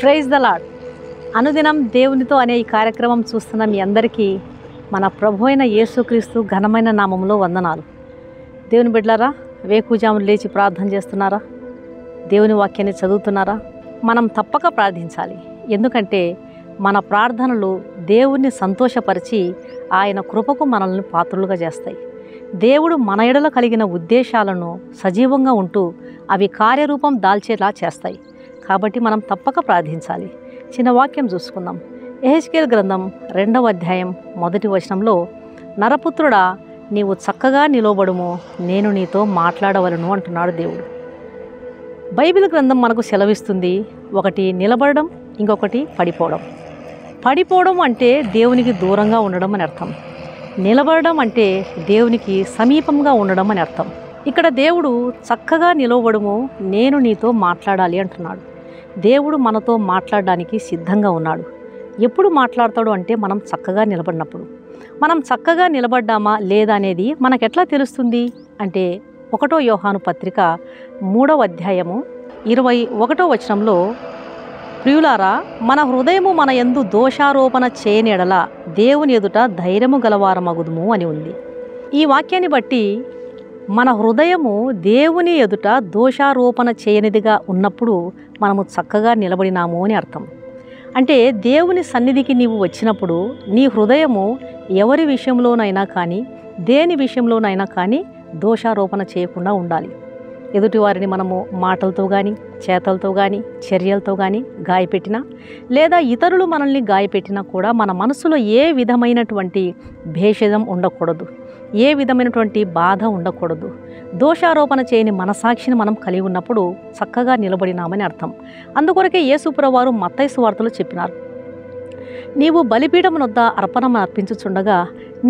Praise the lord. అనుదినం దేవునితో అనే ఈ కార్యక్రమం చూస్తున్న మీ అందరికీ మన ప్రభు అయిన యేసుక్రీస్తు ఘనమైన నామంలో వందనాలు. దేవుని బిడ్డలారా, వేకుజామున లేచి ప్రార్థన చేస్తున్నారా? దేవుని వాక్యాన్ని చదువుతున్నారా? మనం తప్పక ప్రార్థించాలి. ఎందుకంటే మన ప్రార్థనలు దేవుణ్ణి సంతోషపరిచి ఆయన కృపకు మనల్ని పాత్రులుగా చేస్తాయి. దేవుడు మన ఎడల కలిగిన ఉద్దేశాలను సజీవంగా ఉంటూ అవి కార్యరూపం దాల్చేలా చేస్తాయి. కాబట్టి మనం తప్పక ప్రార్థించాలి. చిన్న వాక్యం చూసుకుందాం. యెహెజ్కేలు గ్రంథం 2వ అధ్యాయం 1వ వచనంలో, నరపుత్రుడా, నీవు చక్కగా నిలబడుము, నేను నీతో మాట్లాడవలను అంటున్నాడు దేవుడు. బైబిల్ గ్రంథం మనకు సెలవిస్తుంది, ఒకటి నిలబడడం, ఇంకొకటి పడిపోవడం. పడిపోవడం అంటే దేవునికి దూరంగా ఉండడం అని అర్థం. నిలబడడం అంటే దేవునికి సమీపంగా ఉండడం అని అర్థం. ఇక్కడ దేవుడు చక్కగా నిలబడుము, నేను నీతో మాట్లాడాలి అంటున్నాడు. దేవుడు మనతో మాట్లాడడానికి సిద్ధంగా ఉన్నాడు. ఎప్పుడు మాట్లాడతాడు అంటే మనం చక్కగా నిలబడినప్పుడు. మనం చక్కగా నిలబడ్డామా లేదా అనేది మనకెట్లా తెలుస్తుంది అంటే 1 యోహాను పత్రిక 3వ అధ్యాయము 21వ వచనంలో, ప్రియులారా, మన హృదయము మన యందు దోషారోపణ చేయని ఎడల దేవుని ఎదుట ధైర్యము గలవారమగుదుము అని ఉంది. ఈ వాక్యాన్ని బట్టి మన హృదయము దేవుని ఎదుట దోషారోపణ చేయనిదిగా ఉన్నప్పుడు మనము చక్కగా నిలబడినాము అని అర్థం. అంటే దేవుని సన్నిధికి నీవు వచ్చినప్పుడు నీ హృదయము ఎవరి విషయంలోనైనా కానీ, దేని విషయంలోనైనా కానీ దోషారోపణ చేయకుండా ఉండాలి. ఎదుటి వారిని మనము మాటలతో కానీ, చేతలతో కానీ, చర్యలతో కానీ గాయపెట్టినా, లేదా ఇతరులు మనల్ని గాయపెట్టినా కూడా మన మనసులో ఏ విధమైనటువంటి భేషజం ఉండకూడదు, ఏ విధమైనటువంటి బాధ ఉండకూడదు. దోషారోపణ చేయని మనసాక్షిని మనం కలిగి ఉన్నప్పుడు చక్కగా నిలబడినామని అర్థం. అందుకొరకే యేసుప్రభువారు మత్తయి సువార్తలో చెప్పినారు, నీవు బలిపీఠం వద్ద అర్పణ అర్పించుచుండగా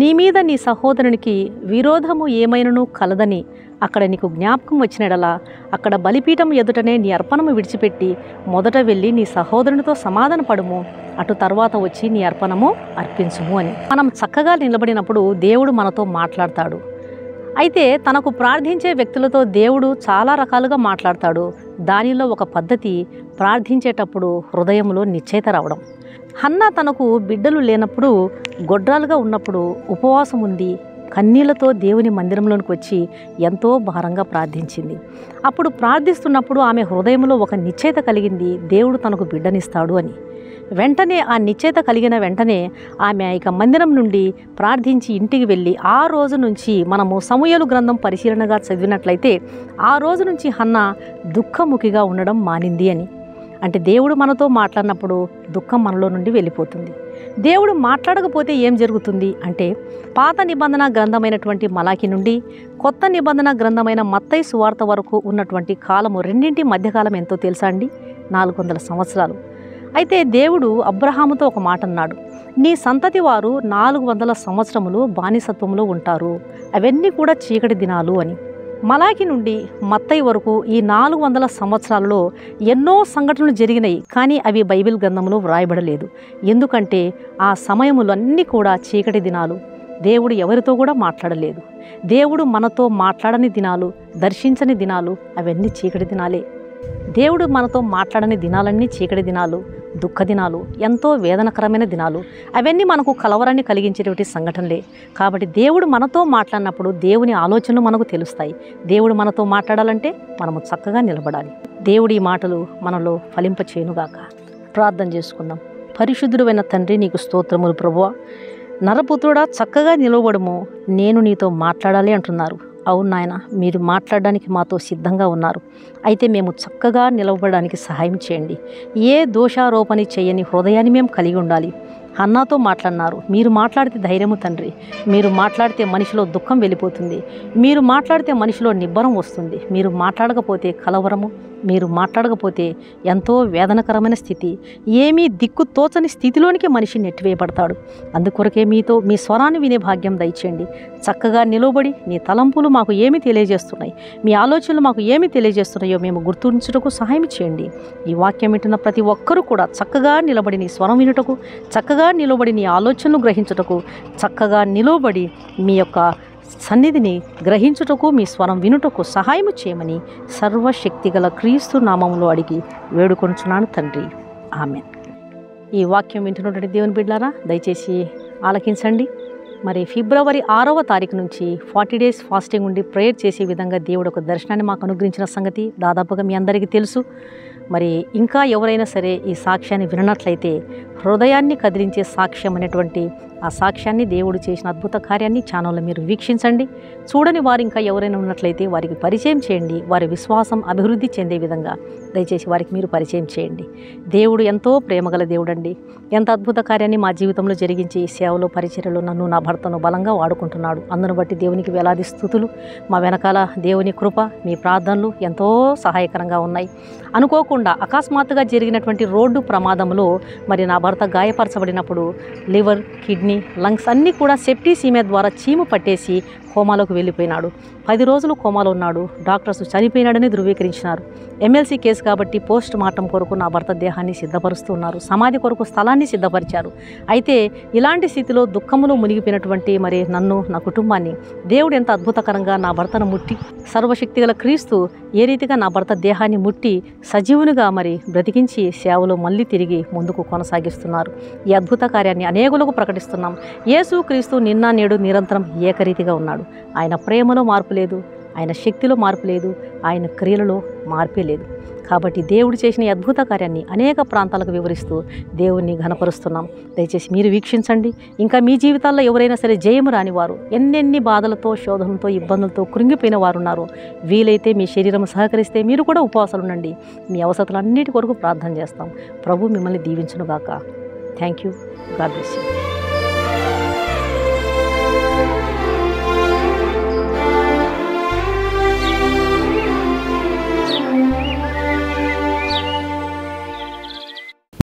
నీ మీద నీ సహోదరునికి విరోధము ఏమైనను కలదని అక్కడ నీకు జ్ఞాపకం వచ్చినడలా అక్కడ బలిపీఠం ఎదుటనే నీ అర్పణము విడిచిపెట్టి మొదట వెళ్ళి నీ సహోదరునితో సమాధాన పడుము, అటు తర్వాత వచ్చి నీ అర్పణము అర్పించుము అని. మనం చక్కగా నిలబడినప్పుడు దేవుడు మనతో మాట్లాడతాడు. అయితే తనకు ప్రార్థించే వ్యక్తులతో దేవుడు చాలా రకాలుగా మాట్లాడతాడు. దానిలో ఒక పద్ధతి ప్రార్థించేటప్పుడు హృదయంలో నిశ్చయిత రావడం. హన్నా తనకు బిడ్డలు లేనప్పుడు, గొడ్రాలుగా ఉన్నప్పుడు ఉపవాసం ఉంది, కన్నీళ్లతో దేవుని మందిరంలోనికి వచ్చి ఎంతో భారంగా ప్రార్థించింది. అప్పుడు ప్రార్థిస్తున్నప్పుడు ఆమె హృదయంలో ఒక నిశ్చయిత కలిగింది, దేవుడు తనకు బిడ్డనిస్తాడు అని. వెంటనే ఆ నిశ్చయిత కలిగిన వెంటనే ఆమె ఇక మందిరం నుండి ప్రార్థించి ఇంటికి వెళ్ళి, ఆ రోజు నుంచి మనము సమూయేలు గ్రంథం పరిశీలనగా చదివినట్లయితే ఆ రోజు నుంచి హన్నా దుఃఖముఖిగా ఉండడం మానింది అని. అంటే దేవుడు మనతో మాట్లాడినప్పుడు దుఃఖం మనలో నుండి వెళ్ళిపోతుంది. దేవుడు మాట్లాడకపోతే ఏం జరుగుతుంది అంటే, పాత నిబంధన గ్రంథమైనటువంటి మలాకి నుండి కొత్త నిబంధన గ్రంథమైన మత్తయి సువార్త వరకు ఉన్నటువంటి కాలము, రెండింటి మధ్యకాలం ఎంతో తెలుసా అండి? 400 సంవత్సరాలు. అయితే దేవుడు అబ్రహాముతో ఒక మాట అన్నాడు, నీ సంతతి వారు 400 సంవత్సరములు బానిసత్వంలో ఉంటారు, అవన్నీ కూడా చీకటి దినాలు అని. మలాకి నుండి మత్తయి వరకు ఈ 400 సంవత్సరాలలో ఎన్నో సంఘటనలు జరిగినాయి, కానీ అవి బైబిల్ గ్రంథంలో వ్రాయబడలేదు. ఎందుకంటే ఆ సమయములన్నీ కూడా చీకటి దినాలు. దేవుడు ఎవరితో కూడా మాట్లాడలేదు. దేవుడు మనతో మాట్లాడని దినాలు, దర్శించని దినాలు, అవన్నీ చీకటి దినాలే. దేవుడు మనతో మాట్లాడని దినాలన్నీ చీకటి దినాలు, దుఃఖ దినాలు, ఎంతో వేదనకరమైన దినాలు. అవన్నీ మనకు కలవరాన్ని కలిగించేటువంటి సంఘటనలే. కాబట్టి దేవుడు మనతో మాట్లాడినప్పుడు దేవుని ఆలోచనలు మనకు తెలుస్తాయి. దేవుడు మనతో మాట్లాడాలంటే మనము చక్కగా నిలబడాలి. దేవుడి ఈ మాటలు మనలో ఫలింపచేయునుగాక. ప్రార్థన చేసుకుందాం. పరిశుద్ధుడైన తండ్రి, నీకు స్తోత్రములు ప్రభువా. నరపుత్రుడా, చక్కగా నిలబడము, నేను నీతో మాట్లాడాలి అంటున్నారు. అవును నాయన, మీరు మాట్లాడడానికి మాతో సిద్ధంగా ఉన్నారు. అయితే మేము చక్కగా నిలబడడానికి సహాయం చేయండి. ఏ దోషారోపణ చేయని హృదయాన్ని మేము కలిగి ఉండాలి. హన్నాతో మాట్లాడినారు, మీరు మాట్లాడితే ధైర్యము తండ్రి. మీరు మాట్లాడితే మనిషిలో దుఃఖం వెళ్ళిపోతుంది. మీరు మాట్లాడితే మనిషిలో నిబ్బరం వస్తుంది. మీరు మాట్లాడకపోతే కలవరము, మీరు మాట్లాడకపోతే ఎంతో వేదనకరమైన స్థితి, ఏమీ దిక్కు తోచని స్థితిలోనికి మనిషి నెట్టివేయబడతాడు. అందుకొరకే మీ స్వరాన్ని వినే భాగ్యం దయచేయండి. చక్కగా నిలబడి నీ తలంపులు మాకు ఏమి తెలియజేస్తున్నాయి, మీ ఆలోచనలు మాకు ఏమి తెలియజేస్తున్నాయో మేము గుర్తుంచుటకు సహాయం చేయండి. ఈ వాక్యం వింటున్న ప్రతి ఒక్కరూ కూడా చక్కగా నిలబడి నీ స్వరం వినుటకు, చక్కగా నిలబడి నీ ఆలోచనలు గ్రహించుటకు, చక్కగా నిలబడి మీ యొక్క సన్నిధిని గ్రహించుటకు, మీ స్వరం వినుటకు సహాయము చేయమని సర్వశక్తిగల క్రీస్తు నామములో అడిగి వేడుకొనుచున్నాను తండ్రి. ఆమేన్. ఈ వాక్యం వింటున్నటువంటి దేవుని బిడ్డలారా దయచేసి ఆలకించండి. మరి ఫిబ్రవరి 6వ తారీఖు నుంచి 40 డేస్ ఫాస్టింగ్ ఉండి ప్రేయర్ చేసే విధంగా దేవుడు ఒక దర్శనాన్ని మాకు అనుగ్రహించిన సంగతి దాదాపుగా మీ అందరికీ తెలుసు. మరి ఇంకా ఎవరైనా సరే ఈ సాక్ష్యాన్ని వినట్లయితే హృదయాన్ని కదిలించే సాక్ష్యం అనేటువంటి ఆ సాక్ష్యాన్ని దేవుడు చేసిన అద్భుత కార్యాన్ని ఛానల్లో మీరు వీక్షించండి. చూడని వారు ఇంకా ఎవరైనా ఉన్నట్లయితే వారికి పరిచయం చేయండి. వారి విశ్వాసం అభివృద్ధి చెందే విధంగా దయచేసి వారికి మీరు పరిచయం చేయండి. దేవుడు ఎంతో ప్రేమగల దేవుడండి. ఎంత అద్భుత కార్యాన్ని మా జీవితంలో జరిగించి సేవలో పరిచర్యలో నన్ను నా భర్తను బలంగా వాడుకుంటున్నాడు. అందును బట్టి దేవునికి వేలాది స్తుతులు. మా వెనకాల దేవుని కృప, మీ ప్రార్థనలు ఎంతో సహాయకరంగా ఉన్నాయి. అనుకోకుండా అకస్మాత్తుగా జరిగినటువంటి రోడ్డు ప్రమాదంలో మరి నా భర్త గాయపరచబడినప్పుడు లివర్, కిడ్నీ, లంగ్స్ అన్నీ కూడా సెప్టిసీమియా ద్వారా చీము పట్టేసి కోమాలోకి వెళ్ళిపోయినాడు. 10 రోజులు కోమాలో ఉన్నాడు. డాక్టర్స్ చనిపోయినాడని ధృవీకరించినారు. ఎమ్మెల్సీ కేసు కాబట్టి పోస్ట్ మార్టం కొరకు నా భర్త దేహాన్ని సిద్ధపరుస్తున్నారు. సమాధి కొరకు స్థలాన్ని సిద్ధపరిచారు. అయితే ఇలాంటి స్థితిలో దుఃఖములో మునిగిపోయినటువంటి మరి నన్ను, నా కుటుంబాన్ని దేవుడు ఎంత అద్భుతకరంగా నా భర్తను ముట్టి, సర్వశక్తిగల క్రీస్తు ఏ రీతిగా నా భర్త దేహాన్ని ముట్టి సజీవునిగా మరి బ్రతికించి సేవలో మళ్ళీ తిరిగి ముందుకు కొనసాగిస్తున్నారు. ఈ అద్భుత కార్యాన్ని అనేకులకు ప్రకటిస్తున్నాం. యేసు క్రీస్తు నిన్న నేడు నిరంతరం ఏకరీతిగా ఉన్నాడు. ఆయన ప్రేమలో మార్పు లేదు, ఆయన శక్తిలో మార్పు లేదు, ఆయన క్రియలలో మార్పే లేదు. కాబట్టి దేవుడు చేసిన ఈ అద్భుత కార్యాన్ని అనేక ప్రాంతాలకు వివరిస్తూ దేవుణ్ణి ఘనపరుస్తున్నాం. దయచేసి మీరు వీక్షించండి. ఇంకా మీ జీవితాల్లో ఎవరైనా సరే జయము రాని వారు, ఎన్నెన్ని బాధలతో, శోధనలతో, ఇబ్బందులతో కృంగిపోయిన వారు ఉన్నారు. వీలైతే మీ శరీరం సహకరిస్తే మీరు కూడా ఉపవాసాలు ఉండండి. మీ అవసరాలన్నిటి కొరకు ప్రార్థన చేస్తాం. ప్రభు మిమ్మల్ని దీవించునుగాక. Thank you. God bless you.